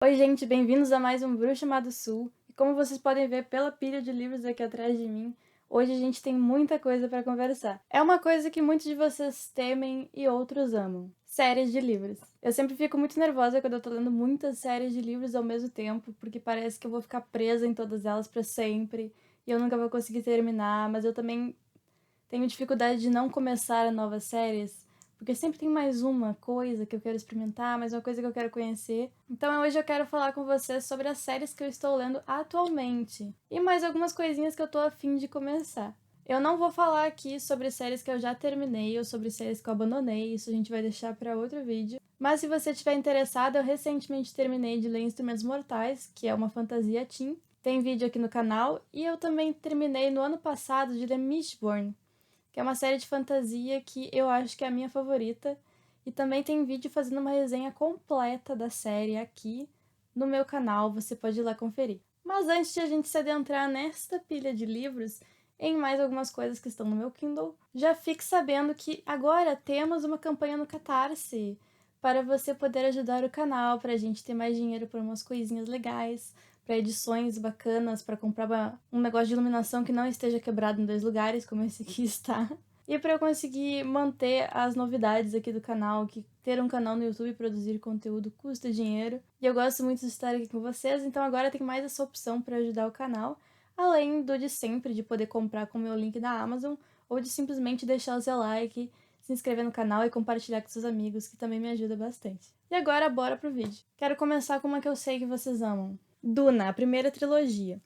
Oi, gente, bem-vindos a mais um Bruxa Má do Sul. E como vocês podem ver pela pilha de livros aqui atrás de mim, hoje a gente tem muita coisa para conversar. É uma coisa que muitos de vocês temem e outros amam: séries de livros. Eu sempre fico muito nervosa quando eu tô lendo muitas séries de livros ao mesmo tempo, porque parece que eu vou ficar presa em todas elas para sempre e eu nunca vou conseguir terminar, mas eu também tenho dificuldade de não começar novas séries, porque sempre tem mais uma coisa que eu quero experimentar, mais uma coisa que eu quero conhecer. Então hoje eu quero falar com vocês sobre as séries que eu estou lendo atualmente e mais algumas coisinhas que eu tô a fim de começar. Eu não vou falar aqui sobre séries que eu já terminei ou sobre séries que eu abandonei, isso a gente vai deixar para outro vídeo. Mas se você estiver interessado, eu recentemente terminei de ler Instrumentos Mortais, que é uma fantasia teen. Tem vídeo aqui no canal, e eu também terminei no ano passado de ler Mistborn, que é uma série de fantasia que eu acho que é a minha favorita. E também tem vídeo fazendo uma resenha completa da série aqui no meu canal, você pode ir lá conferir. Mas antes de a gente se adentrar nesta pilha de livros, em mais algumas coisas que estão no meu Kindle, já fique sabendo que agora temos uma campanha no Catarse para você poder ajudar o canal, para a gente ter mais dinheiro para umas coisinhas legais, para edições bacanas, para comprar um negócio de iluminação que não esteja quebrado em dois lugares, como esse aqui está. E para eu conseguir manter as novidades aqui do canal, que ter um canal no YouTube e produzir conteúdo custa dinheiro. E eu gosto muito de estar aqui com vocês, então agora tem mais essa opção para ajudar o canal, além do de sempre, de poder comprar com o meu link da Amazon, ou de simplesmente deixar o seu like, se inscrever no canal e compartilhar com seus amigos, que também me ajuda bastante. E agora, bora pro vídeo. Quero começar com uma que eu sei que vocês amam: Duna, a primeira trilogia.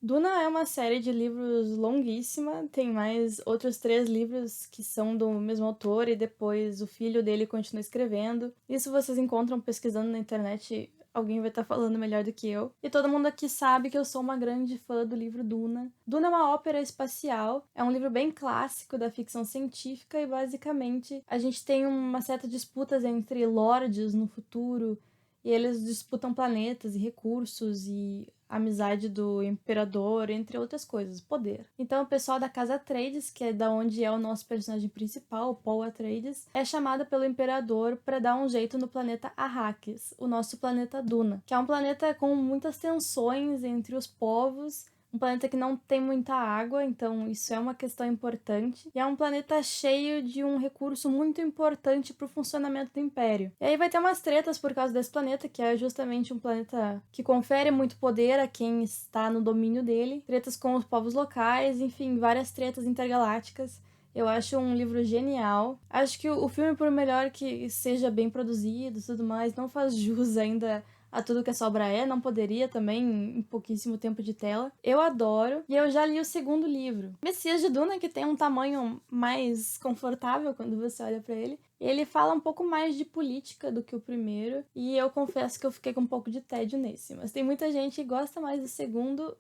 Duna é uma série de livros longuíssima, tem mais outros 3 livros que são do mesmo autor e depois o filho dele continua escrevendo. Isso vocês encontram pesquisando na internet, alguém vai estar falando melhor do que eu. E todo mundo aqui sabe que eu sou uma grande fã do livro Duna. Duna é uma ópera espacial, é um livro bem clássico da ficção científica e basicamente a gente tem uma certa disputas entre lords no futuro e eles disputam planetas e recursos e a amizade do imperador, entre outras coisas, poder. Então o pessoal da Casa Atreides, que é da onde é o nosso personagem principal, o Paul Atreides, é chamado pelo imperador para dar um jeito no planeta Arrakis, o nosso planeta Duna, que é um planeta com muitas tensões entre os povos, um planeta que não tem muita água, então isso é uma questão importante. E é um planeta cheio de um recurso muito importante para o funcionamento do Império. E aí vai ter umas tretas por causa desse planeta, que é justamente um planeta que confere muito poder a quem está no domínio dele. Tretas com os povos locais, enfim, várias tretas intergalácticas. Eu acho um livro genial. Acho que o filme, por melhor que seja bem produzido e tudo mais, não faz jus ainda a tudo que a sobra é, não poderia também em pouquíssimo tempo de tela. Eu adoro, e eu já li o segundo livro. Messias de Duna, que tem um tamanho mais confortável quando você olha para ele. Ele fala um pouco mais de política do que o primeiro, e eu confesso que eu fiquei com um pouco de tédio nesse. Mas tem muita gente que gosta mais do segundo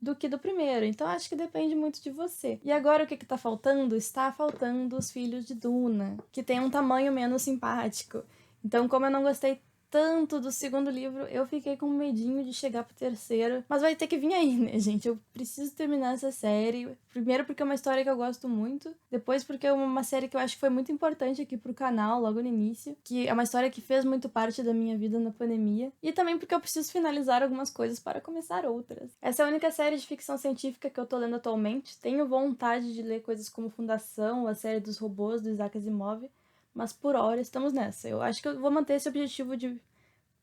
do que do primeiro, então acho que depende muito de você. E agora o que tá faltando? Está faltando os Filhos de Duna, que tem um tamanho menos simpático. Então, como eu não gostei tanto do segundo livro, eu fiquei com medinho de chegar pro terceiro. Mas vai ter que vir aí, né, gente? Eu preciso terminar essa série. Primeiro porque é uma história que eu gosto muito. Depois porque é uma série que eu acho que foi muito importante aqui pro canal, logo no início. Que é uma história que fez muito parte da minha vida na pandemia. E também porque eu preciso finalizar algumas coisas para começar outras. Essa é a única série de ficção científica que eu tô lendo atualmente. Tenho vontade de ler coisas como Fundação, a série dos robôs do Isaac Asimov. Mas por hora estamos nessa. Eu acho que eu vou manter esse objetivo de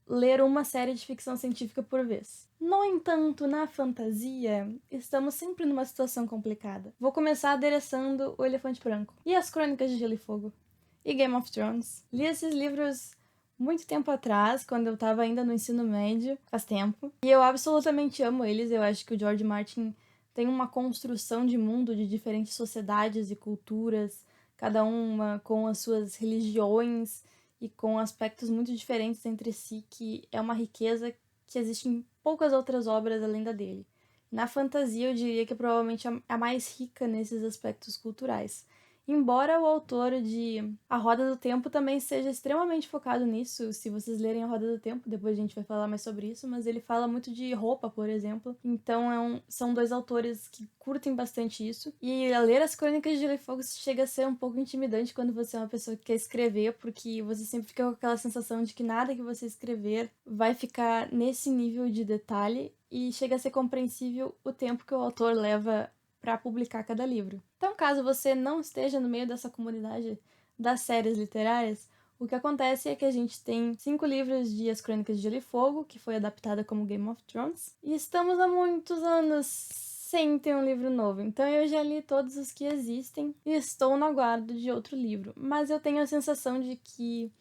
ler uma série de ficção científica por vez. No entanto, na fantasia, estamos sempre numa situação complicada. Vou começar adereçando O Elefante Branco e As Crônicas de Gelo e Fogo e Game of Thrones. Li esses livros muito tempo atrás, quando eu tava ainda no ensino médio, faz tempo, e eu absolutamente amo eles. Eu acho que o George Martin tem uma construção de mundo de diferentes sociedades e culturas, cada uma com as suas religiões e com aspectos muito diferentes entre si, que é uma riqueza que existe em poucas outras obras além da dele. Na fantasia, eu diria que é provavelmente a mais rica nesses aspectos culturais. Embora o autor de A Roda do Tempo também seja extremamente focado nisso, se vocês lerem A Roda do Tempo, depois a gente vai falar mais sobre isso, mas ele fala muito de roupa, por exemplo. Então são dois autores que curtem bastante isso. E a ler as Crônicas de Gelo e Fogo chega a ser um pouco intimidante quando você é uma pessoa que quer escrever, porque você sempre fica com aquela sensação de que nada que você escrever vai ficar nesse nível de detalhe e chega a ser compreensível o tempo que o autor leva para publicar cada livro. Então, caso você não esteja no meio dessa comunidade das séries literárias, o que acontece é que a gente tem 5 livros de As Crônicas de Gelo e Fogo, que foi adaptada como Game of Thrones, e estamos há muitos anos sem ter um livro novo. Então eu já li todos os que existem e estou no aguardo de outro livro. Mas eu tenho a sensação de que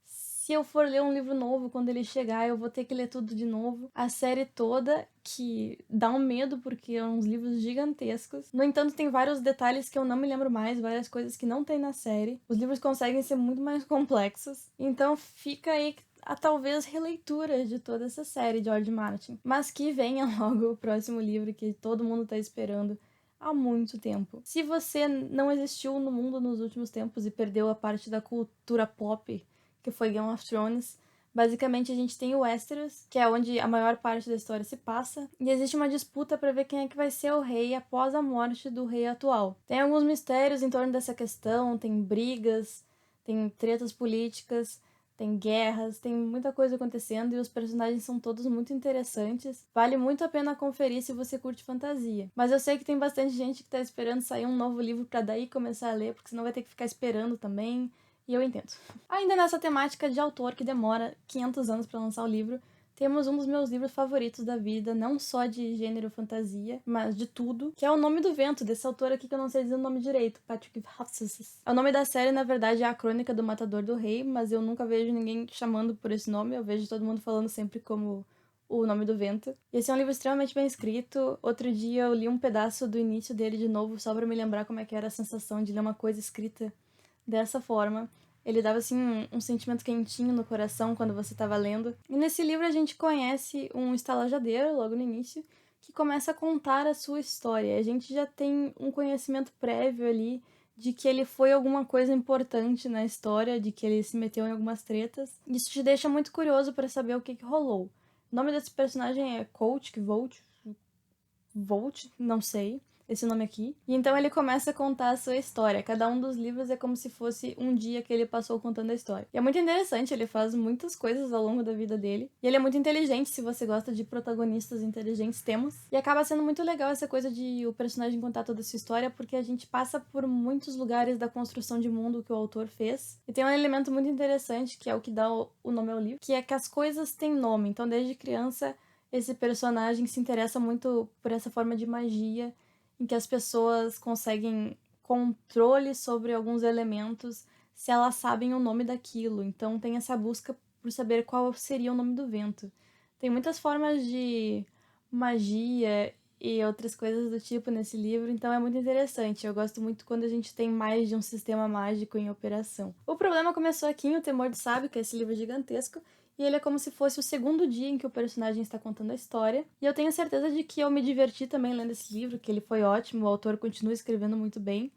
se eu for ler um livro novo, quando ele chegar, eu vou ter que ler tudo de novo. A série toda, que dá um medo, porque são uns livros gigantescos. No entanto, tem vários detalhes que eu não me lembro mais, várias coisas que não tem na série. Os livros conseguem ser muito mais complexos. Então fica aí a talvez releitura de toda essa série de George Martin. Mas que venha logo o próximo livro que todo mundo tá esperando há muito tempo. Se você não existiu no mundo nos últimos tempos e perdeu a parte da cultura pop que foi Game of Thrones, basicamente a gente tem o Westeros, que é onde a maior parte da história se passa, e existe uma disputa para ver quem é que vai ser o rei após a morte do rei atual. Tem alguns mistérios em torno dessa questão, tem brigas, tem tretas políticas, tem guerras, tem muita coisa acontecendo e os personagens são todos muito interessantes. Vale muito a pena conferir se você curte fantasia. Mas eu sei que tem bastante gente que tá esperando sair um novo livro para daí começar a ler, porque senão vai ter que ficar esperando também. E eu entendo. Ainda nessa temática de autor que demora 500 anos para lançar o livro, temos um dos meus livros favoritos da vida, não só de gênero fantasia, mas de tudo, que é O Nome do Vento, desse autor aqui que eu não sei dizer o nome direito, Patrick Rothfuss. O nome da série, na verdade, é A Crônica do Matador do Rei, mas eu nunca vejo ninguém chamando por esse nome, eu vejo todo mundo falando sempre como O Nome do Vento. Esse é um livro extremamente bem escrito. Outro dia eu li um pedaço do início dele de novo, só pra me lembrar como é que era a sensação de ler uma coisa escrita dessa forma. Ele dava, assim, um sentimento quentinho no coração quando você estava lendo. E nesse livro a gente conhece um estalajadeiro, logo no início, que começa a contar a sua história. A gente já tem um conhecimento prévio ali de que ele foi alguma coisa importante na história, de que ele se meteu em algumas tretas. Isso te deixa muito curioso para saber o que rolou. O nome desse personagem é Volt, não sei esse nome aqui. E então ele começa a contar a sua história. Cada um dos livros é como se fosse um dia que ele passou contando a história. E é muito interessante, ele faz muitas coisas ao longo da vida dele. E ele é muito inteligente, se você gosta de protagonistas inteligentes, temos. E acaba sendo muito legal essa coisa de o personagem contar toda a sua história, porque a gente passa por muitos lugares da construção de mundo que o autor fez. E tem um elemento muito interessante, que é o que dá o nome ao livro, que é que as coisas têm nome. Então, desde criança, esse personagem se interessa muito por essa forma de magia, em que as pessoas conseguem controle sobre alguns elementos se elas sabem o nome daquilo. Então tem essa busca por saber qual seria o nome do vento. Tem muitas formas de magia e outras coisas do tipo nesse livro, então é muito interessante. Eu gosto muito quando a gente tem mais de um sistema mágico em operação. O problema começou aqui em O Temor do Sábio, que é esse livro gigantesco, e ele é como se fosse o segundo dia em que o personagem está contando a história. E eu tenho certeza de que eu me diverti também lendo esse livro, que ele foi ótimo, o autor continua escrevendo muito bem.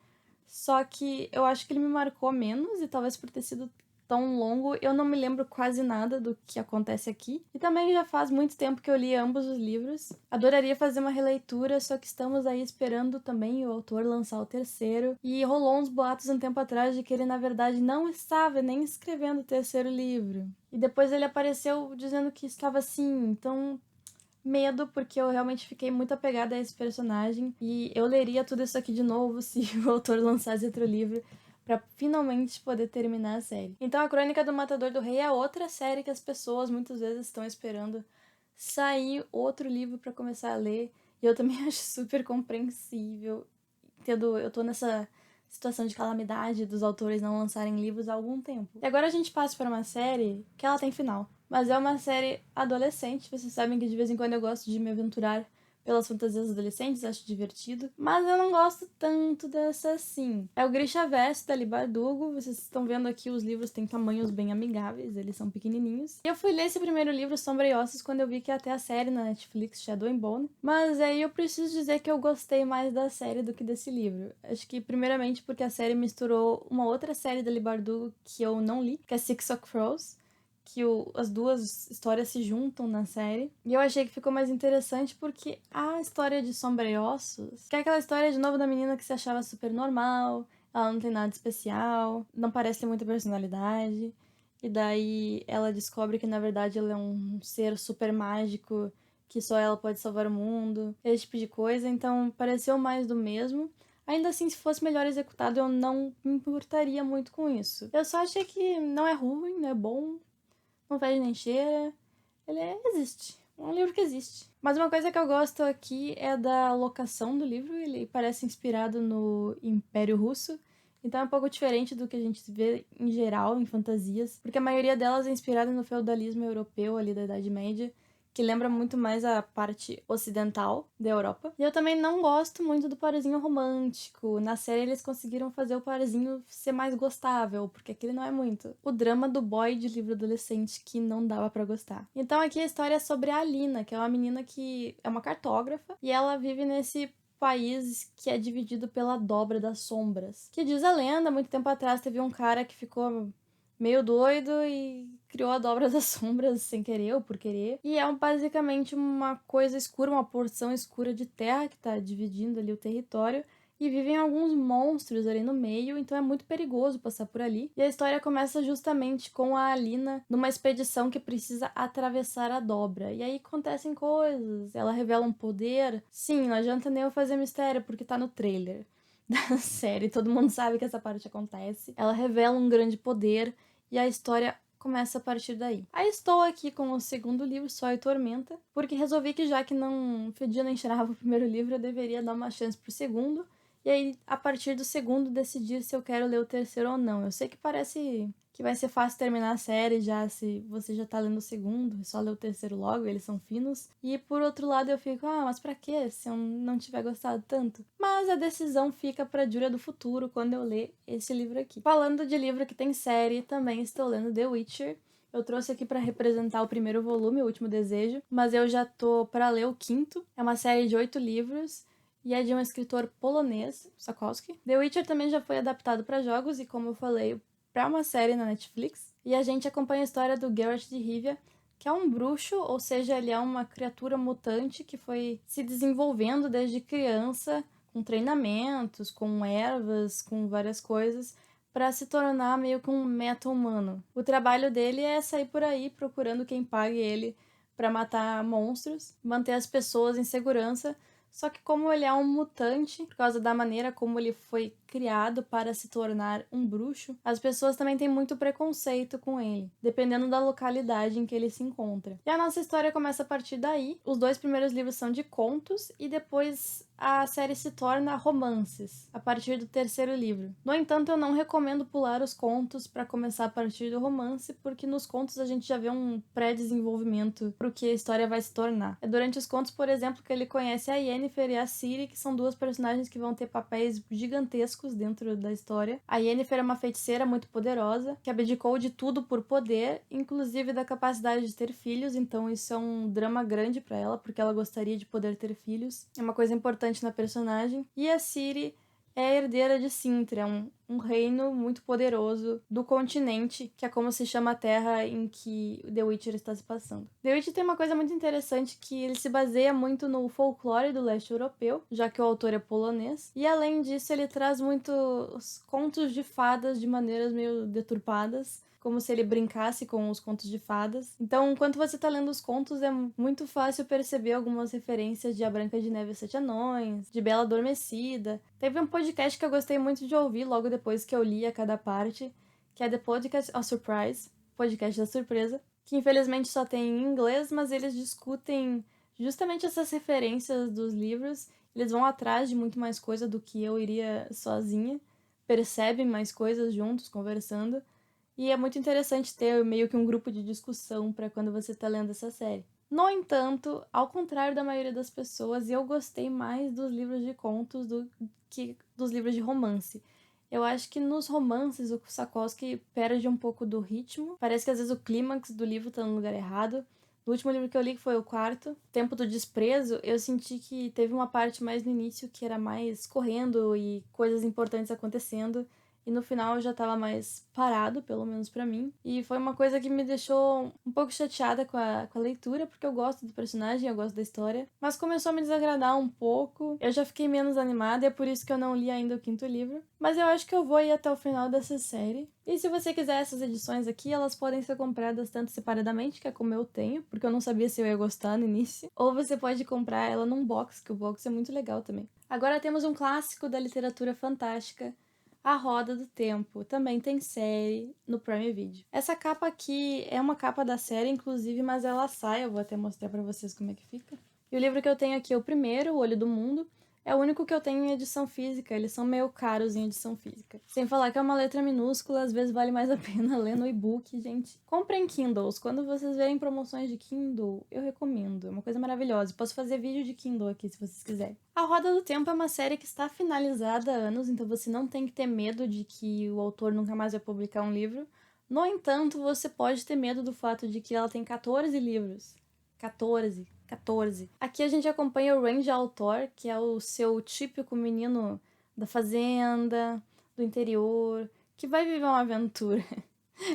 Só que eu acho que ele me marcou menos, e talvez por ter sido tão longo, eu não me lembro quase nada do que acontece aqui. E também já faz muito tempo que eu li ambos os livros. Adoraria fazer uma releitura, só que estamos aí esperando também o autor lançar o terceiro. E rolou uns boatos um tempo atrás de que ele, na verdade, não estava nem escrevendo o terceiro livro. E depois ele apareceu dizendo que estava sim, então medo, porque eu realmente fiquei muito apegada a esse personagem e eu leria tudo isso aqui de novo se o autor lançasse outro livro para finalmente poder terminar a série. Então a Crônica do Matador do Rei é outra série que as pessoas muitas vezes estão esperando sair outro livro para começar a ler, e eu também acho super compreensível. Eu tô nessa situação de calamidade dos autores não lançarem livros há algum tempo. E agora a gente passa para uma série que ela tem final. Mas é uma série adolescente, vocês sabem que de vez em quando eu gosto de me aventurar pelas fantasias adolescentes, acho divertido. Mas eu não gosto tanto dessa assim. É o Grisha Verso, da Leigh Bardugo. Vocês estão vendo aqui, os livros têm tamanhos bem amigáveis, eles são pequenininhos. E eu fui ler esse primeiro livro, Sombra e Ossos, quando eu vi que ia ter a série na Netflix, Shadow and Bone. Mas aí eu preciso dizer que eu gostei mais da série do que desse livro. Acho que, primeiramente, porque a série misturou uma outra série da Leigh Bardugo que eu não li, que é Six of Crows, que as duas histórias se juntam na série. E eu achei que ficou mais interessante porque a história de Sombra e Ossos, que é aquela história de novo da menina que se achava super normal, ela não tem nada especial, não parece ter muita personalidade. E daí ela descobre que na verdade ela é um ser super mágico, que só ela pode salvar o mundo, esse tipo de coisa. Então pareceu mais do mesmo. Ainda assim, se fosse melhor executado, eu não me importaria muito com isso. Eu só achei que não é ruim, não é bom, não fede nem cheira. Existe. É um livro que existe. Mas uma coisa que eu gosto aqui é da locação do livro. Ele parece inspirado no Império Russo. Então é um pouco diferente do que a gente vê em geral em fantasias. Porque a maioria delas é inspirada no feudalismo europeu ali da Idade Média, que lembra muito mais a parte ocidental da Europa. E eu também não gosto muito do parzinho romântico. Na série eles conseguiram fazer o parzinho ser mais gostável, porque aquele não é muito. O drama do boy de livro adolescente que não dava pra gostar. Então aqui a história é sobre a Alina, que é uma menina que é uma cartógrafa, e ela vive nesse país que é dividido pela dobra das sombras. Que diz a lenda, muito tempo atrás teve um cara que ficou meio doido e criou a dobra das sombras sem querer ou por querer. E é basicamente uma coisa escura, uma porção escura de terra que tá dividindo ali o território. E vivem alguns monstros ali no meio, então é muito perigoso passar por ali. E a história começa justamente com a Alina numa expedição que precisa atravessar a dobra. E aí acontecem coisas, ela revela um poder. Sim, não adianta nem eu fazer mistério, porque tá no trailer da série, todo mundo sabe que essa parte acontece. Ela revela um grande poder e a história começa a partir daí. Aí estou aqui com o segundo livro, Sol e Tormenta, porque resolvi que já que não fedia nem cheirava o primeiro livro, eu deveria dar uma chance pro segundo. E aí, a partir do segundo, decidir se eu quero ler o terceiro ou não. Eu sei que parece que vai ser fácil terminar a série já se você já tá lendo o segundo, é só ler o terceiro logo, eles são finos. E por outro lado eu fico, mas pra quê se eu não tiver gostado tanto? Mas a decisão fica pra Júlia do futuro quando eu ler esse livro aqui. Falando de livro que tem série, também estou lendo The Witcher. Eu trouxe aqui pra representar o primeiro volume, O Último Desejo, mas eu já tô pra ler o quinto. É uma série de 8 livros e é de um escritor polonês, Sapkowski. The Witcher também já foi adaptado para jogos e, como eu falei, para uma série na Netflix. E a gente acompanha a história do Geralt de Rivia, que é um bruxo, ou seja, ele é uma criatura mutante que foi se desenvolvendo desde criança, com treinamentos, com ervas, com várias coisas, para se tornar meio que um meta-humano. O trabalho dele é sair por aí procurando quem pague ele para matar monstros, manter as pessoas em segurança. Só que como ele é um mutante, por causa da maneira como ele foi criado para se tornar um bruxo, as pessoas também têm muito preconceito com ele, dependendo da localidade em que ele se encontra. E a nossa história começa a partir daí. Os 2 primeiros livros são de contos e depois a série se torna romances, a partir do terceiro livro. No entanto, eu não recomendo pular os contos para começar a partir do romance, porque nos contos a gente já vê um pré-desenvolvimento pro que a história vai se tornar. É durante os contos, por exemplo, que ele conhece a Yennefer e a Ciri, que são 2 personagens que vão ter papéis gigantescos dentro da história. A Yennefer é uma feiticeira muito poderosa, que abdicou de tudo por poder, inclusive da capacidade de ter filhos, então isso é um drama grande para ela, porque ela gostaria de poder ter filhos. É uma coisa importante na personagem. E a Ciri é a herdeira de Cintra, um reino muito poderoso do continente, que é como se chama a terra em que The Witcher está se passando. The Witcher tem uma coisa muito interessante que ele se baseia muito no folclore do leste europeu, já que o autor é polonês, e além disso ele traz muitos contos de fadas de maneiras meio deturpadas, como se ele brincasse com os contos de fadas. Então, enquanto você tá lendo os contos, é muito fácil perceber algumas referências de A Branca de Neve e os Sete Anões, de Bela Adormecida. Teve um podcast que eu gostei muito de ouvir logo depois que eu li a cada parte, que é The Podcast of Surprise, podcast da surpresa, que infelizmente só tem em inglês, mas eles discutem justamente essas referências dos livros. Eles vão atrás de muito mais coisa do que eu iria sozinha, percebem mais coisas juntos, conversando. E é muito interessante ter meio que um grupo de discussão para quando você tá lendo essa série. No entanto, ao contrário da maioria das pessoas, eu gostei mais dos livros de contos do que dos livros de romance. Eu acho que nos romances o Sapkowski perde um pouco do ritmo. Parece que às vezes o clímax do livro tá no lugar errado. No último livro que eu li, que foi o quarto, Tempo do Desprezo, eu senti que teve uma parte mais no início que era mais correndo e coisas importantes acontecendo. E no final já tava mais parado, pelo menos pra mim. E foi uma coisa que me deixou um pouco chateada com a leitura, porque eu gosto do personagem, eu gosto da história. Mas começou a me desagradar um pouco. Eu já fiquei menos animada e é por isso que eu não li ainda o quinto livro. Mas eu acho que eu vou ir até o final dessa série. E se você quiser essas edições aqui, elas podem ser compradas tanto separadamente, que é como eu tenho, porque eu não sabia se eu ia gostar no início. Ou você pode comprar ela num box, que o box é muito legal também. Agora temos um clássico da literatura fantástica, A Roda do Tempo. Também tem série no Prime Video. Essa capa aqui é uma capa da série, inclusive, mas ela sai. Eu vou até mostrar pra vocês como é que fica. E o livro que eu tenho aqui é o primeiro, O Olho do Mundo. É o único que eu tenho em edição física, eles são meio caros em edição física. Sem falar que é uma letra minúscula, às vezes vale mais a pena ler no e-book, gente. Comprem Kindles, quando vocês verem promoções de Kindle, eu recomendo, é uma coisa maravilhosa. Posso fazer vídeo de Kindle aqui, se vocês quiserem. A Roda do Tempo é uma série que está finalizada há anos, então você não tem que ter medo de que o autor nunca mais vai publicar um livro. No entanto, você pode ter medo do fato de que ela tem 14 livros. 14. Aqui a gente acompanha o Randy Altor, que é o seu típico menino da fazenda, do interior, que vai viver uma aventura.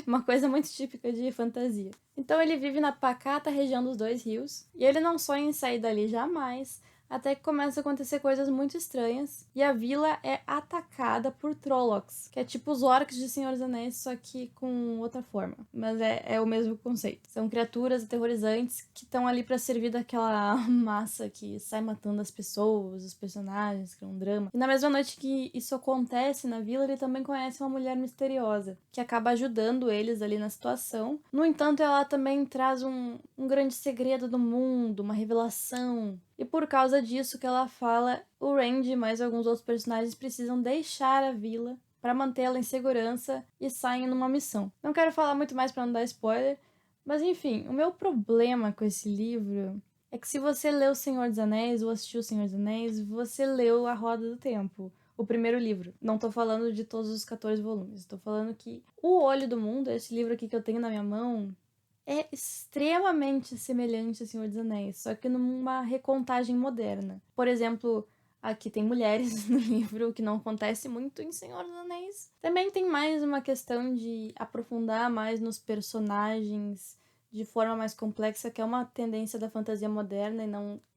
Uma coisa muito típica de fantasia. Então ele vive na pacata região dos dois rios, e ele não sonha em sair dali jamais, até que começa a acontecer coisas muito estranhas, e a vila é atacada por Trollocs, que é tipo os orcs de Senhor dos Anéis, só que com outra forma. Mas é o mesmo conceito. São criaturas aterrorizantes que estão ali para servir daquela massa que sai matando as pessoas, os personagens, que é um drama. E na mesma noite que isso acontece na vila, ele também conhece uma mulher misteriosa, que acaba ajudando eles ali na situação. No entanto, ela também traz um grande segredo do mundo, uma revelação. E por causa disso que ela fala, o Randy e mais alguns outros personagens precisam deixar a vila para mantê-la em segurança e saem numa missão. Não quero falar muito mais para não dar spoiler, mas enfim, o meu problema com esse livro é que se você leu O Senhor dos Anéis ou assistiu O Senhor dos Anéis, você leu A Roda do Tempo, o primeiro livro. Não tô falando de todos os 14 volumes, tô falando que O Olho do Mundo, esse livro aqui que eu tenho na minha mão, é extremamente semelhante a Senhor dos Anéis, só que numa recontagem moderna. Por exemplo, aqui tem mulheres no livro, o que não acontece muito em Senhor dos Anéis. Também tem mais uma questão de aprofundar mais nos personagens de forma mais complexa, que é uma tendência da fantasia moderna e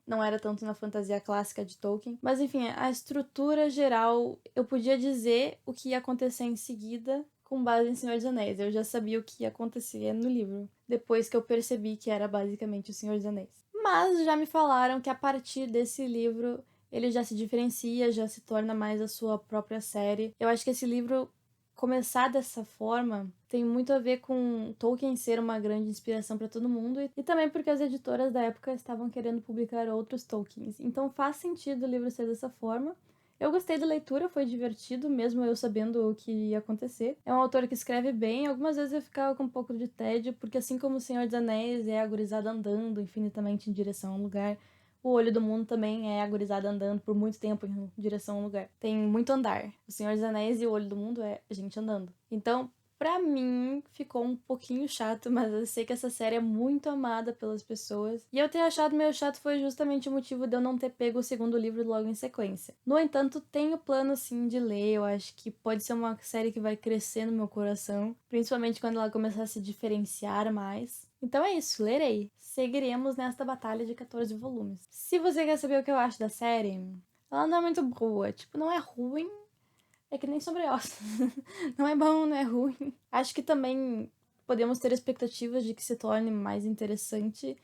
não era tanto na fantasia clássica de Tolkien. Mas enfim, a estrutura geral, eu podia dizer o que ia acontecer em seguida com base em Senhor dos Anéis. Eu já sabia o que ia acontecer no livro, depois que eu percebi que era basicamente o Senhor dos Anéis. Mas já me falaram que a partir desse livro ele já se diferencia, já se torna mais a sua própria série. Eu acho que esse livro começar dessa forma tem muito a ver com Tolkien ser uma grande inspiração para todo mundo e também porque as editoras da época estavam querendo publicar outros Tolkiens. Então faz sentido o livro ser dessa forma. Eu gostei da leitura, foi divertido, mesmo eu sabendo o que ia acontecer. É um autor que escreve bem, algumas vezes eu ficava com um pouco de tédio, porque assim como O Senhor dos Anéis é a gurizada andando infinitamente em direção a um lugar, O Olho do Mundo também é a gurizada andando por muito tempo em direção a um lugar. Tem muito andar. O Senhor dos Anéis e O Olho do Mundo é a gente andando. Então, pra mim, ficou um pouquinho chato, mas eu sei que essa série é muito amada pelas pessoas. E eu ter achado meio chato foi justamente o motivo de eu não ter pego o segundo livro logo em sequência. No entanto, tenho plano sim de ler. Eu acho que pode ser uma série que vai crescer no meu coração, principalmente quando ela começar a se diferenciar mais. Então é isso, lerei. Seguiremos nesta batalha de 14 volumes. Se você quer saber o que eu acho da série, ela não é muito boa. Tipo, não é ruim, é que nem sobre ossos. Não é bom, não é ruim. Acho que também podemos ter expectativas de que se torne mais interessante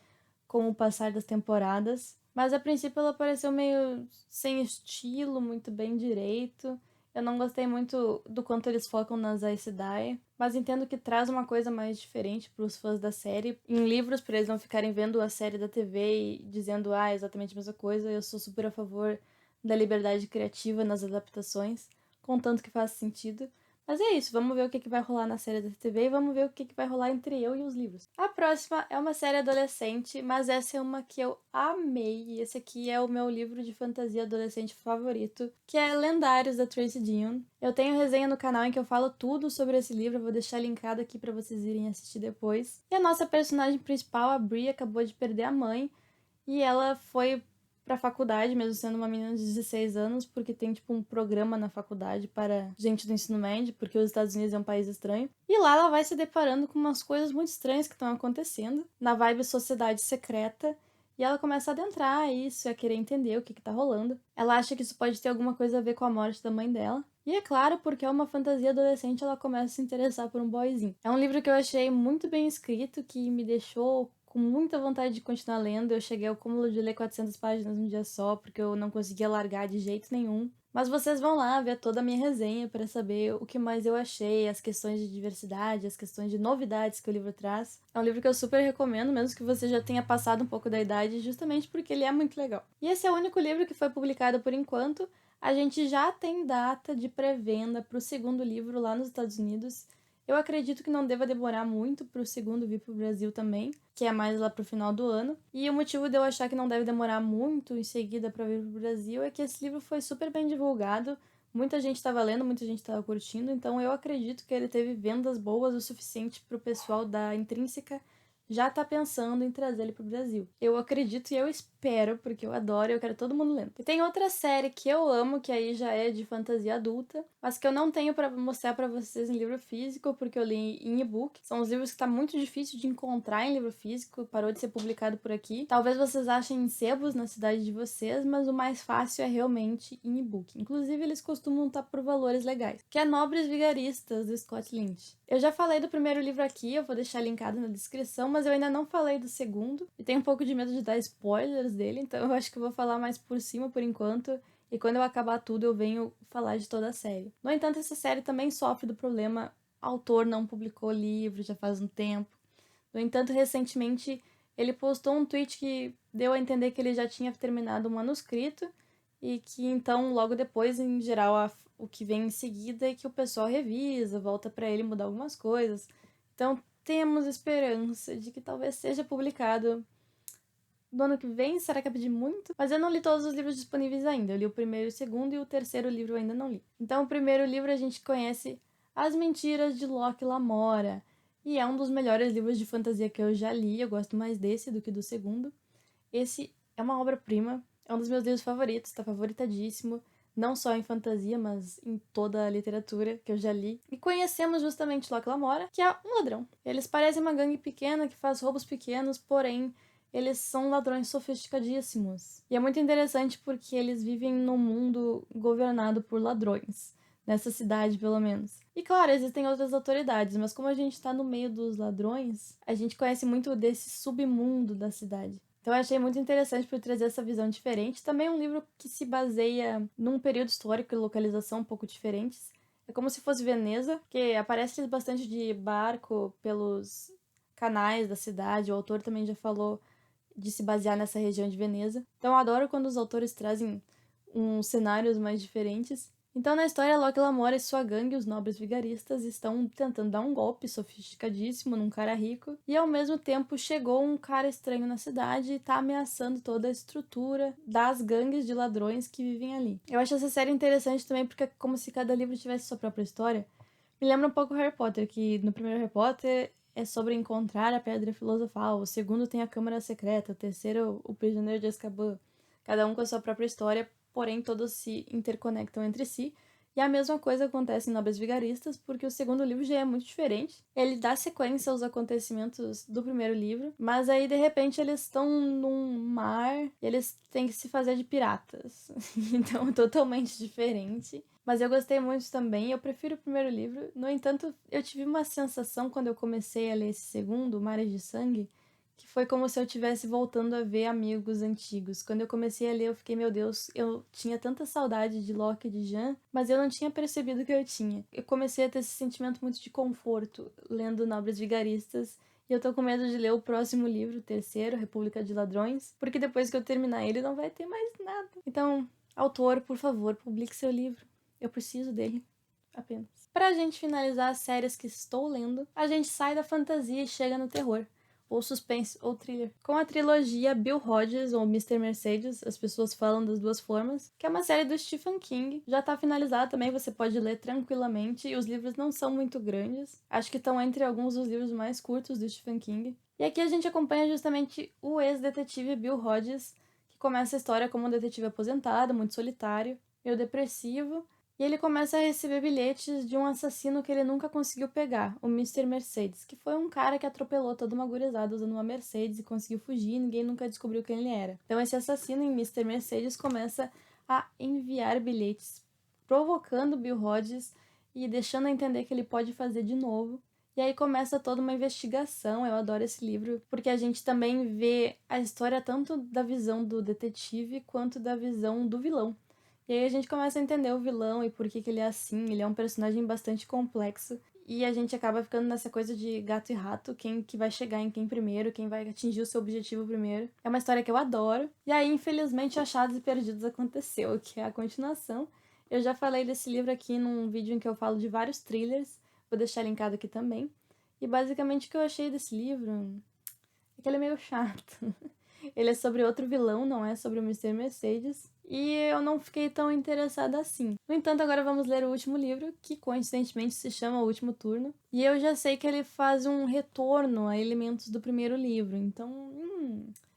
com o passar das temporadas. Mas a princípio ela pareceu meio sem estilo, muito bem direito. Eu não gostei muito do quanto eles focam nas Aes Sedai, mas entendo que traz uma coisa mais diferente para os fãs da série. Em livros, para eles não ficarem vendo a série da TV e dizendo, é exatamente a mesma coisa. Eu sou super a favor da liberdade criativa nas adaptações, contanto que faça sentido. Mas é isso, vamos ver o que vai rolar na série da TV e vamos ver o que vai rolar entre eu e os livros. A próxima é uma série adolescente, mas essa é uma que eu amei. E esse aqui é o meu livro de fantasia adolescente favorito, que é Lendários, da Tracy Deonn. Eu tenho resenha no canal em que eu falo tudo sobre esse livro, eu vou deixar linkado aqui pra vocês irem assistir depois. E a nossa personagem principal, a Bri, acabou de perder a mãe, e ela foi pra faculdade, mesmo sendo uma menina de 16 anos, porque tem, tipo, um programa na faculdade para gente do ensino médio, porque os Estados Unidos é um país estranho. E lá ela vai se deparando com umas coisas muito estranhas que estão acontecendo, na vibe sociedade secreta, e ela começa a adentrar isso, a querer entender o que tá rolando. Ela acha que isso pode ter alguma coisa a ver com a morte da mãe dela. E é claro, porque é uma fantasia adolescente, ela começa a se interessar por um boyzinho. É um livro que eu achei muito bem escrito, que me deixou com muita vontade de continuar lendo. Eu cheguei ao cúmulo de ler 400 páginas num dia só, porque eu não conseguia largar de jeito nenhum. Mas vocês vão lá ver toda a minha resenha para saber o que mais eu achei, as questões de diversidade, as questões de novidades que o livro traz. É um livro que eu super recomendo, mesmo que você já tenha passado um pouco da idade, justamente porque ele é muito legal. E esse é o único livro que foi publicado por enquanto. A gente já tem data de pré-venda para o segundo livro lá nos Estados Unidos. Eu acredito que não deva demorar muito para o segundo vir para o Brasil também, que é mais lá pro final do ano. E o motivo de eu achar que não deve demorar muito em seguida para vir pro Brasil é que esse livro foi super bem divulgado, muita gente estava lendo, muita gente estava curtindo, então eu acredito que ele teve vendas boas o suficiente para o pessoal da Intrínseca já tá pensando em trazer ele pro Brasil. Eu acredito e eu espero, porque eu adoro e eu quero todo mundo lendo. E tem outra série que eu amo, que aí já é de fantasia adulta, mas que eu não tenho para mostrar para vocês em livro físico, porque eu li em e-book. São os livros que tá muito difícil de encontrar em livro físico, parou de ser publicado por aqui. Talvez vocês achem em sebos na cidade de vocês, mas o mais fácil é realmente em e-book. Inclusive, eles costumam estar por valores legais, que é Nobres Vigaristas, do Scott Lynch. Eu já falei do primeiro livro aqui, eu vou deixar linkado na descrição, mas eu ainda não falei do segundo, e tenho um pouco de medo de dar spoilers dele, então eu acho que eu vou falar mais por cima por enquanto, e quando eu acabar tudo eu venho falar de toda a série. No entanto, essa série também sofre do problema autor não publicou livro já faz um tempo. No entanto, recentemente ele postou um tweet que deu a entender que ele já tinha terminado o manuscrito e que então logo depois, em geral, o que vem em seguida é que o pessoal revisa, volta para ele mudar algumas coisas. Então temos esperança de que talvez seja publicado no ano que vem. Será que é pedir muito? Mas eu não li todos os livros disponíveis ainda. Eu li o primeiro e o segundo, e o terceiro livro eu ainda não li. Então, o primeiro livro a gente conhece As Mentiras de Locke Lamora. E é um dos melhores livros de fantasia que eu já li. Eu gosto mais desse do que do segundo. Esse é uma obra-prima. É um dos meus livros favoritos, tá favoritadíssimo. Não só em fantasia, mas em toda a literatura que eu já li. E conhecemos justamente Locke Lamora, que é um ladrão. Eles parecem uma gangue pequena que faz roubos pequenos, porém eles são ladrões sofisticadíssimos. E é muito interessante porque eles vivem num mundo governado por ladrões. Nessa cidade, pelo menos. E claro, existem outras autoridades, mas como a gente tá no meio dos ladrões, a gente conhece muito desse submundo da cidade. Então eu achei muito interessante por trazer essa visão diferente. Também é um livro que se baseia num período histórico e localização um pouco diferentes. É como se fosse Veneza, que aparece bastante de barco pelos canais da cidade. O autor também já falou de se basear nessa região de Veneza. Então eu adoro quando os autores trazem uns cenários mais diferentes. Então, na história, Locke Lamora e sua gangue, os nobres vigaristas, estão tentando dar um golpe sofisticadíssimo num cara rico, e ao mesmo tempo chegou um cara estranho na cidade e tá ameaçando toda a estrutura das gangues de ladrões que vivem ali. Eu acho essa série interessante também porque é como se cada livro tivesse sua própria história. Me lembra um pouco Harry Potter, que no primeiro Harry Potter é sobre encontrar a Pedra Filosofal, o segundo tem a Câmara Secreta, o terceiro o Prisioneiro de Azkaban. Cada um com a sua própria história, porém todos se interconectam entre si. E a mesma coisa acontece em Nobres Vigaristas, porque o segundo livro já é muito diferente. Ele dá sequência aos acontecimentos do primeiro livro, mas aí de repente eles estão num mar e eles têm que se fazer de piratas. Então é totalmente diferente. Mas eu gostei muito também, eu prefiro o primeiro livro. No entanto, eu tive uma sensação quando eu comecei a ler esse segundo, Mares de Sangue, que foi como se eu estivesse voltando a ver amigos antigos. Quando eu comecei a ler, eu fiquei, meu Deus, eu tinha tanta saudade de Locke e de Jean, mas eu não tinha percebido que eu tinha. Eu comecei a ter esse sentimento muito de conforto lendo Nobres Vigaristas, e eu tô com medo de ler o próximo livro, o terceiro, República de Ladrões, porque depois que eu terminar ele não vai ter mais nada. Então, autor, por favor, publique seu livro. Eu preciso dele, apenas. Pra gente finalizar as séries que estou lendo, a gente sai da fantasia e chega no terror, ou suspense, ou thriller. Com a trilogia Bill Hodges, ou Mr. Mercedes, as pessoas falam das duas formas, que é uma série do Stephen King. Já tá finalizada também, você pode ler tranquilamente, e os livros não são muito grandes. Acho que estão entre alguns dos livros mais curtos do Stephen King. E aqui a gente acompanha justamente o ex-detetive Bill Hodges, que começa a história como um detetive aposentado, muito solitário, meio depressivo, e ele começa a receber bilhetes de um assassino que ele nunca conseguiu pegar, o Mr. Mercedes, que foi um cara que atropelou toda uma gurizada usando uma Mercedes e conseguiu fugir e ninguém nunca descobriu quem ele era. Então esse assassino em Mr. Mercedes começa a enviar bilhetes, provocando Bill Hodges e deixando a entender que ele pode fazer de novo. E aí começa toda uma investigação. Eu adoro esse livro, porque a gente também vê a história tanto da visão do detetive quanto da visão do vilão. E aí a gente começa a entender o vilão e por que ele é assim. Ele é um personagem bastante complexo. E a gente acaba ficando nessa coisa de gato e rato, quem que vai chegar em quem primeiro, quem vai atingir o seu objetivo primeiro. É uma história que eu adoro. E aí, infelizmente, Achados e Perdidos aconteceu, que é a continuação. Eu já falei desse livro aqui num vídeo em que eu falo de vários thrillers. Vou deixar linkado aqui também. E basicamente o que eu achei desse livro é que ele é meio chato. Ele é sobre outro vilão, não é sobre o Mr. Mercedes. E eu não fiquei tão interessada assim. No entanto, agora vamos ler o último livro, que coincidentemente se chama O Último Turno. E eu já sei que ele faz um retorno a elementos do primeiro livro. Então,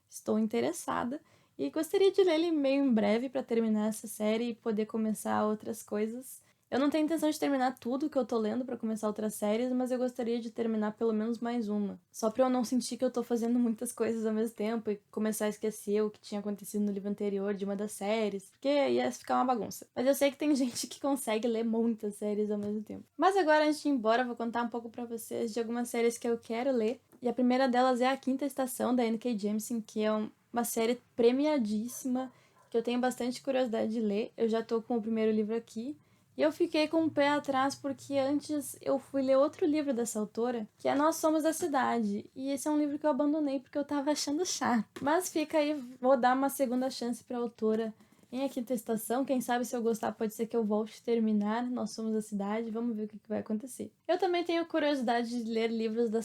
estou interessada. E gostaria de ler ele meio em breve para terminar essa série e poder começar outras coisas. Eu não tenho intenção de terminar tudo que eu tô lendo pra começar outras séries, mas eu gostaria de terminar pelo menos mais uma. Só pra eu não sentir que eu tô fazendo muitas coisas ao mesmo tempo e começar a esquecer o que tinha acontecido no livro anterior de uma das séries, porque ia ficar uma bagunça. Mas eu sei que tem gente que consegue ler muitas séries ao mesmo tempo. Mas agora, antes de ir embora, eu vou contar um pouco pra vocês de algumas séries que eu quero ler. E a primeira delas é A Quinta Estação, da N.K. Jemisin, que é uma série premiadíssima, que eu tenho bastante curiosidade de ler. Eu já tô com o primeiro livro aqui. E eu fiquei com o pé atrás porque antes eu fui ler outro livro dessa autora, que é Nós Somos da Cidade. E esse é um livro que eu abandonei porque eu tava achando chato. Mas fica aí, vou dar uma segunda chance pra autora em A Quinta Estação. Quem sabe se eu gostar pode ser que eu volte a terminar Nós Somos da Cidade. Vamos ver o que vai acontecer. Eu também tenho curiosidade de ler livros da